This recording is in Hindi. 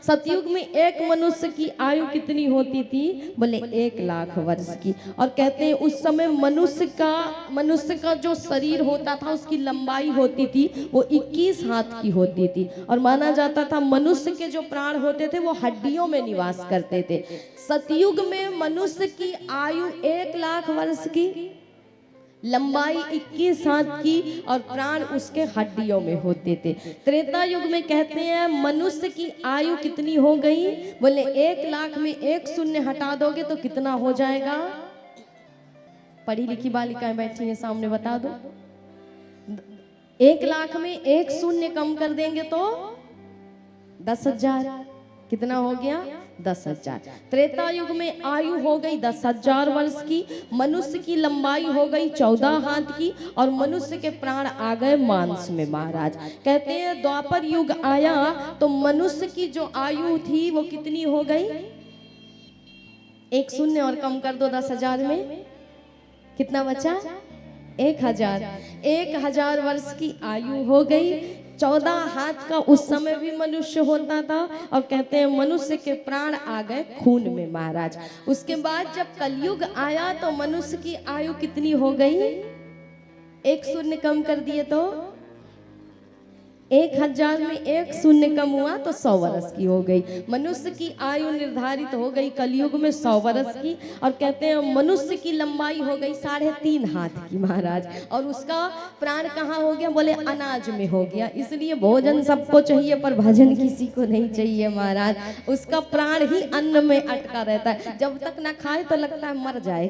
सतयुग में एक मनुष्य की आयु कितनी होती थी? बोले 1 लाख वर्ष की। और कहते हैं उस समय मनुष्य का जो शरीर होता था उसकी लंबाई होती थी वो 21 हाथ की होती थी। और माना जाता था मनुष्य के जो प्राण होते थे वो हड्डियों में निवास करते थे। सतयुग में मनुष्य की आयु 1 लाख वर्ष की, लंबाई 21 हाथ की और प्राण उसके हड्डियों में होते थे। त्रेता युग में कहते हैं मनुष्य की आयु कितनी हो गई? बोले 1 लाख में 1 शून्य हटा दोगे तो कितना हो जाएगा? पढ़ी लिखी बालिकाएं बैठी हैं सामने, बता दो। 1 लाख में 1 शून्य कम कर देंगे तो 10,000। कितना हो गया? 10,000। त्रेता युग में आयु हो गई 10,000 वर्ष की, मनुष्य की लंबाई हो गई 14 हाथ की और मनुष्य के प्राण आ गए मांस में महाराज। कहते हैं द्वापर युग आया तो मनुष्य की जो आयु थी वो कितनी हो गई? 1 शून्य और कम कर दो 10,000 में, कितना बचा? 1,000। 1,000 वर्ष की आयु हो गई। 14 हाथ का उस समय भी मनुष्य होता था। और कहते हैं मनुष्य के प्राण आ गए खून में महाराज। उसके बाद जब कलयुग आया तो मनुष्य की आयु कितनी हो गई? 1 शून्य कम कर दिए तो 1,000 में 1 शून्य कम हुआ तो 100 वर्ष की हो गई। मनुष्य की आयु निर्धारित हो गई कलयुग में 100 वर्ष की। और कहते हैं मनुष्य की लंबाई हो गई 3.5 हाथ की महाराज। और उसका प्राण कहाँ हो गया? बोले अनाज में हो गया। इसलिए भोजन सबको चाहिए पर भजन किसी को नहीं चाहिए महाराज। उसका प्राण ही अन्न में अटका रहता है, जब तक ना खाए तो लगता है मर जाए।